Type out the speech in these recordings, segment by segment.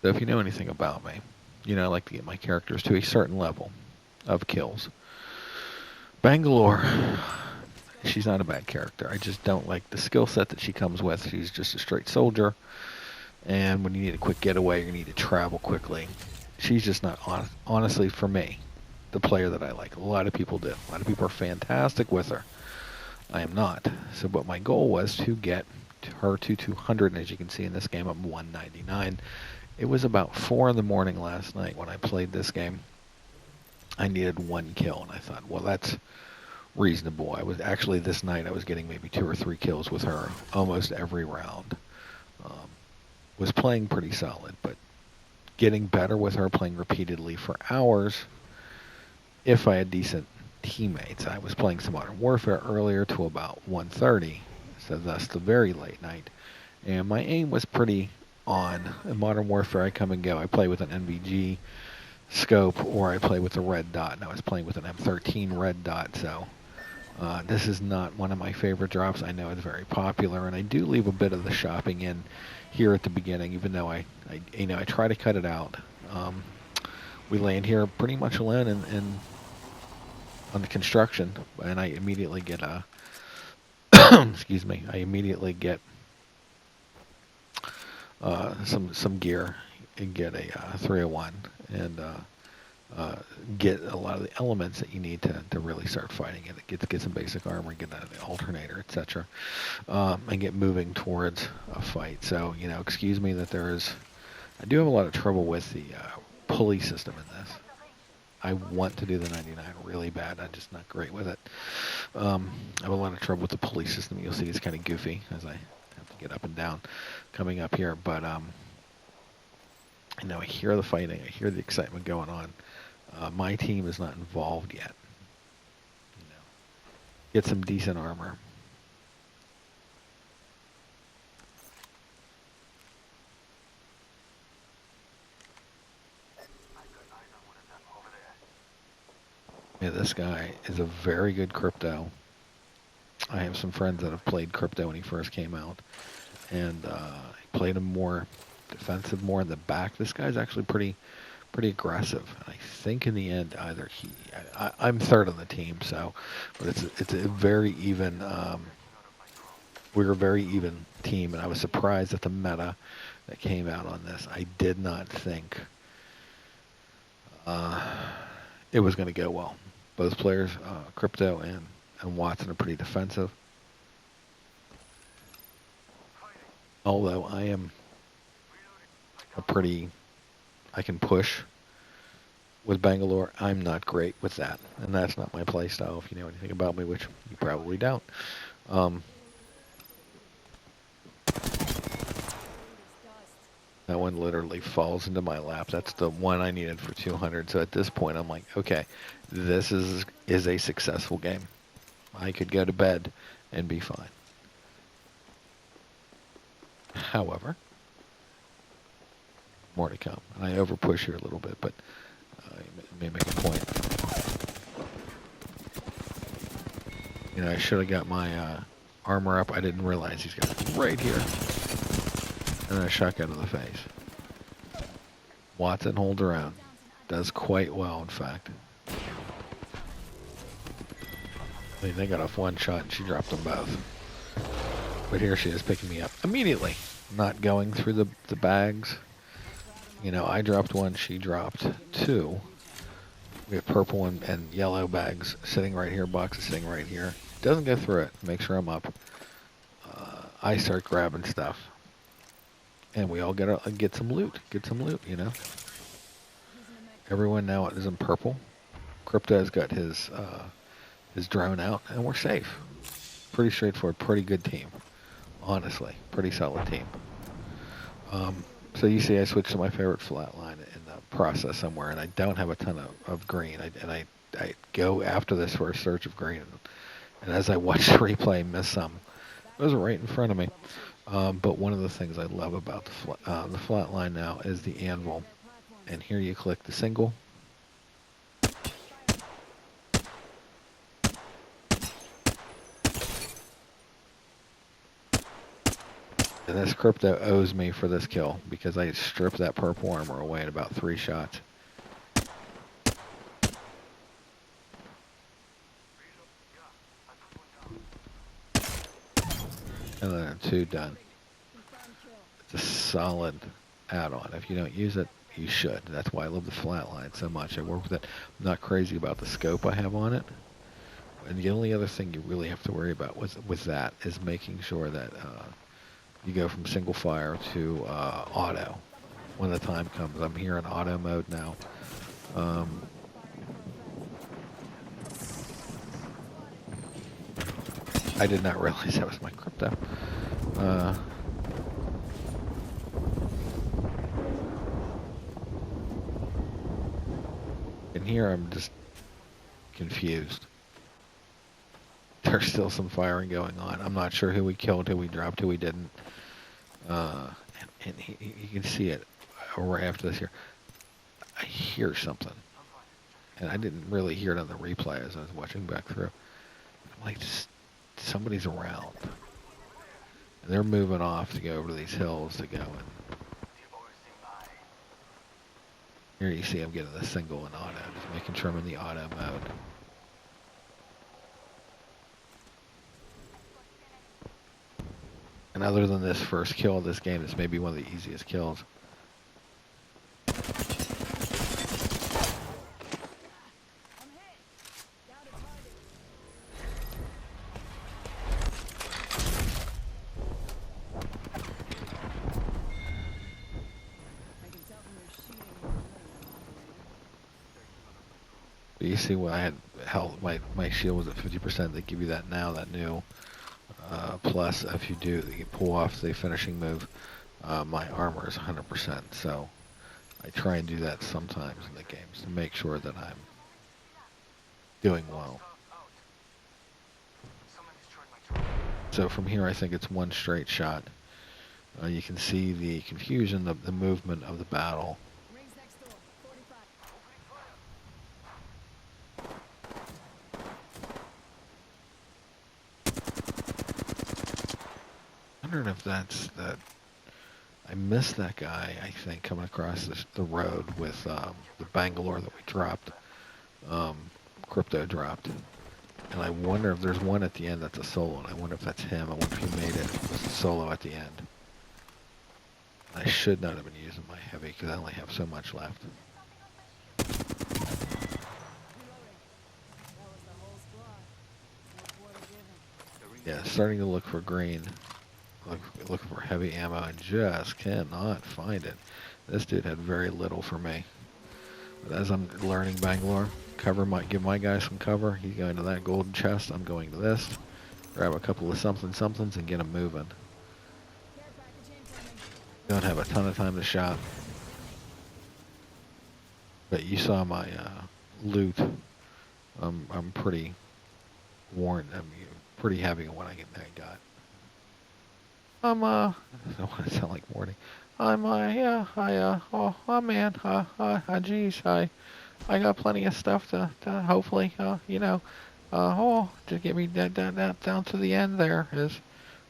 So if you know anything about me, you know I like to get my characters to a certain level of kills. Bangalore, she's not a bad character. I just don't like the skill set that she comes with. She's just a straight soldier, and when you need a quick getaway, you need to travel quickly. She's just not honestly for me the player that I like. A lot of people do. A lot of people are fantastic with her. I am not. So, but my goal was to get her to 200, and as you can see in this game, I'm 199. It was about 4 in the morning last night when I played this game. I needed 1 kill, and I thought, well, that's reasonable. I was actually this night I was getting maybe 2 or 3 kills with her almost every round. Um, was playing pretty solid, but getting better with her, playing repeatedly for hours. If I had decent teammates, I was playing some Modern Warfare earlier to about 1:30, so thus the very late night, and my aim was pretty on. In Modern Warfare, I come and go. I play with an NVG scope or I play with a red dot, and I was playing with an M13 red dot, so this is not one of my favorite drops. I know it's very popular, and I do leave a bit of the shopping in here at the beginning, even though I try to cut it out. Um, we land here pretty much alone in on the construction, and I immediately get a excuse me. I immediately get some gear and get a 301 and get a lot of the elements that you need to really start fighting it. Get some basic armor, get an alternator, etc., and get moving towards a fight. So, excuse me that I do have a lot of trouble with the pulley system in this. I want to do the 99 really bad. I'm just not great with it. I have a lot of trouble with the pulley system. You'll see it's kind of goofy as I have to get up and down coming up here. But I hear the fighting. I hear the excitement going on. My team is not involved yet. Get some decent armor. Yeah, this guy is a very good crypto. I have some friends that have played crypto when he first came out, and he played him more defensive, more in the back. This guy's actually pretty aggressive. And I think in the end, either I'm third on the team, so, but it's a very even. We're a very even team, and I was surprised at the meta that came out on this. I did not think it was going to go well. Both players, Crypto and Watson, are pretty defensive. Although I am I can push with Bangalore. I'm not great with that, and that's not my play style. If you know anything about me, which you probably don't. That one literally falls into my lap. That's the one I needed for 200. So at this point, I'm like, okay, this is a successful game. I could go to bed and be fine. However, more to come. And I overpush here a little bit, but I may make a point. I should have got my armor up. I didn't realize he's got it right here. And a shotgun to the face. Watson holds around. Does quite well, in fact. I mean, they got off one shot and she dropped them both. But here she is picking me up immediately. Not going through the bags. I dropped one, she dropped two. We have purple and yellow bags sitting right here, boxes sitting right here. Doesn't go through it. Make sure I'm up. I start grabbing stuff. And we all get some loot. Get some loot, Everyone now is in purple. Crypto's got his drone out, and we're safe. Pretty straightforward. Pretty good team. Honestly, pretty solid team. So you see I switched to my favorite flatline in the process somewhere, and I don't have a ton of green. I go after this for a search of green. And as I watch the replay, miss some. Those are right in front of me. But one of the things I love about the flat line now is the anvil. And here you click the single. And this crypto owes me for this kill because I stripped that purple armor away in about 3 shots. And then 2 done. It's a solid add-on. If you don't use it, you should. That's why I love the flatline so much. I work with it. I'm not crazy about the scope I have on it. And the only other thing you really have to worry about with that is making sure that you go from single fire to auto when the time comes. I'm here in auto mode now. I did not realize that was my crypto. And here I'm just confused. There's still some firing going on. I'm not sure who we killed, who we dropped, who we didn't. And you can see it right after this here. I hear something. And I didn't really hear it on the replay as I was watching back through. I'm like, somebody's around. And they're moving off to go over to these hills to go. And here you see I'm getting the single in auto. Just making sure I'm in the auto mode. And other than this first kill of this game, this may be one of the easiest kills. But you see what I had held, my shield was at 50%. They give you that now, that new. Plus, if you pull off the finishing move, my armor is 100%. So I try and do that sometimes in the games to make sure that I'm doing well. So from here, I think it's one straight shot. You can see the confusion, the movement of the battle. Wondering if that's that. I missed that guy, I think, coming across the road with the Bangalore that we dropped, crypto dropped. And I wonder if there's one at the end that's a solo, and I wonder if that's him. I wonder if he made it was a solo at the end. I should not have been using my heavy because I only have so much left. Yeah, starting to look for green. Looking for heavy ammo and just cannot find it. This dude had very little for me. But as I'm learning Bangalore, give my guy some cover. He's going to that golden chest. I'm going to this. Grab a couple of somethings and get him moving. Don't have a ton of time to shop. But you saw my loot. I'm pretty worn. I'm pretty heavy on what I got. I don't want to sound like Morty. Oh man, geez, I got plenty of stuff to hopefully, to get me down to the end there is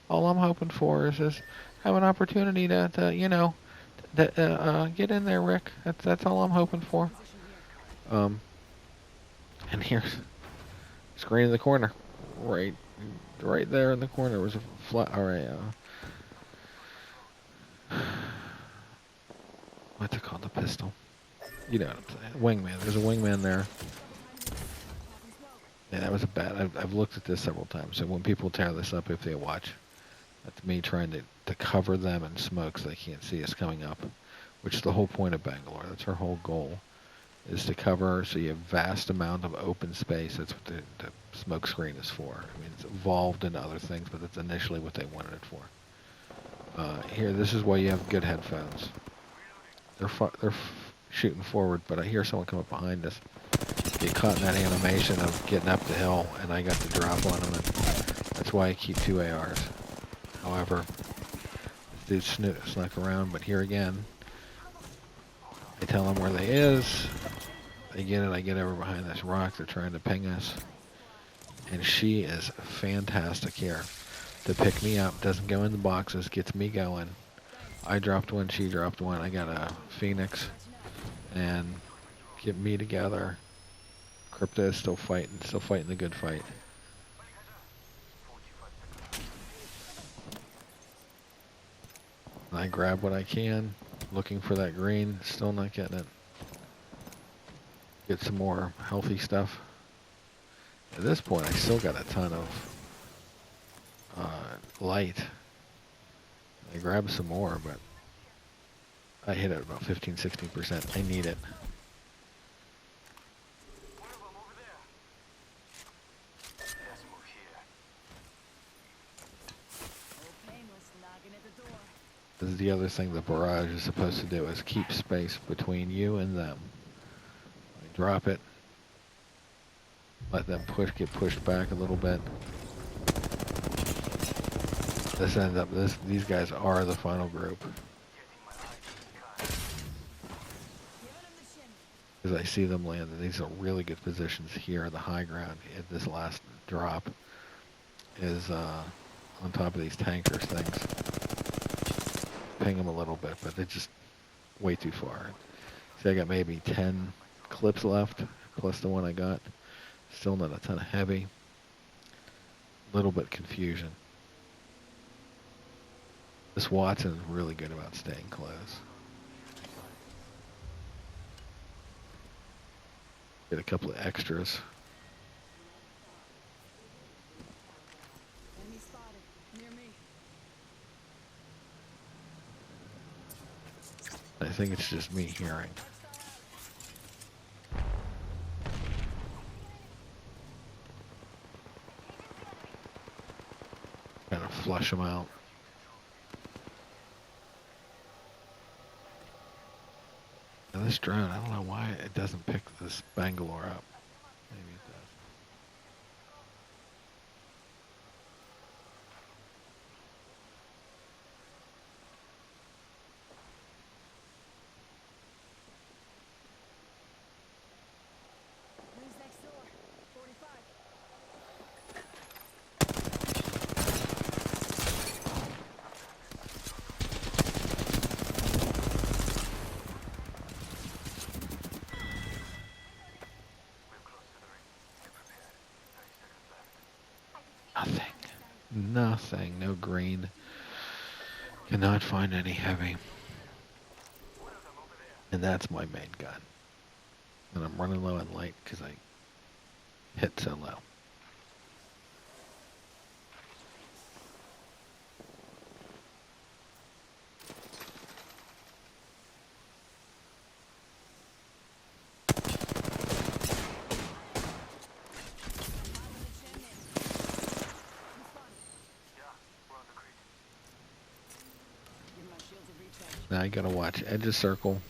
all I'm hoping for is have an opportunity to get in there, Rick. That's all I'm hoping for. And here's screen in the corner, right there in the corner was a flat, what's it called? The pistol. You know what I'm saying. Wingman. There's a wingman there. Yeah, that was a bad. I've looked at this several times. So when people tear this up, if they watch, that's me trying to cover them in smoke so they can't see us coming up, which is the whole point of Bangalore. That's our whole goal, is to cover so you have vast amount of open space. That's what the smoke screen is for. I mean, it's evolved into other things, but that's initially what they wanted it for. Here, this is why you have good headphones. They're shooting forward, but I hear someone come up behind us. Get caught in that animation of getting up the hill, and I got the drop on them, and that's why I keep 2 ARs. However, this dude snuck around, but here again, I tell them where they is. They get it, I get over behind this rock, they're trying to ping us. And she is fantastic here. to pick me up. Doesn't go in the boxes, gets me going. I dropped one, she dropped one. I got a Phoenix and get me together. Crypto is still fighting the good fight. I grab what I can, looking for that green, still not getting it. Get some more healthy stuff. At this point, I still got a ton of light. I grab some more, but I hit it about 15-16%. I need it. This is the other thing the barrage is supposed to do, is keep space between you and them. I drop it, let them get pushed back a little bit. This ends up, these guys are the final group. Because I see them land, and these are really good positions here on the high ground. This last drop is on top of these tankers things. Ping them a little bit, but they're just way too far. See, I got maybe 10 clips left, plus the one I got. Still not a ton of heavy. Little bit confusion. This Watson is really good about staying close. Get a couple of extras. I think it's just me hearing. Kind of flush them out. Now this drone, I don't know why it doesn't pick this Bangalore up. Maybe it does. Who's next door? 45. Nothing. No green. Cannot find any heavy. And that's my main gun. And I'm running low on light because I hit so low. Now you gotta watch edge of circle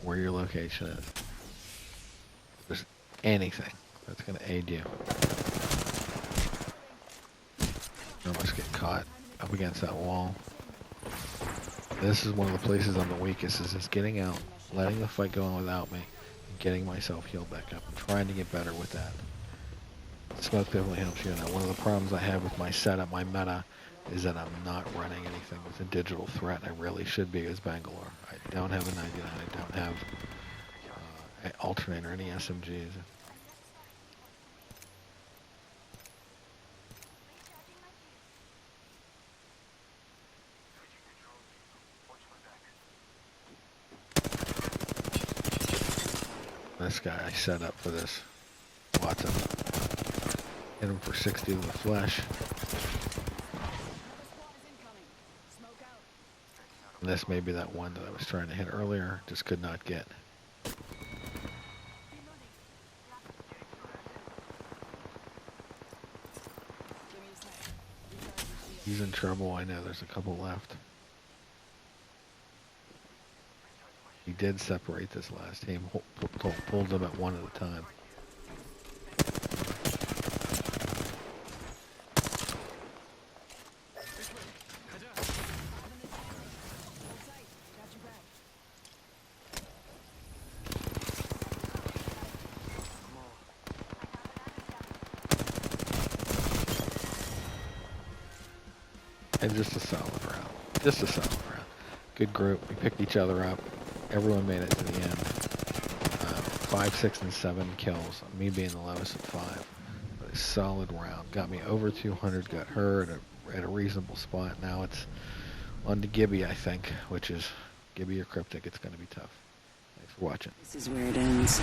where your location is. If there's anything that's gonna aid you. You almost get caught up against that wall. This is one of the places I'm the weakest, is just getting out, letting the fight go on without me, and getting myself healed back up. I'm trying to get better with that. Smoke definitely helps you. Now, one of the problems I have with my setup, my meta, is that I'm not running anything with a digital threat. I really should be as Bangalore. I don't have a 99. I don't have an alternator, any SMGs. This guy I set up for this. Watson. Hit him for 60 with the flesh. And this may be that one that I was trying to hit earlier, just could not get. He's in trouble. I know there's a couple left. He did separate this last team, pulled them at one at a time. And just a solid round. Just a solid round. Good group. We picked each other up. Everyone made it to the end. 5, 6, and 7 kills. Me being the lowest at 5. But a solid round. Got me over 200. Got her at a reasonable spot. Now it's on to Gibby, I think, which is Gibby or Cryptic. It's going to be tough. Thanks for watching. This is where it ends.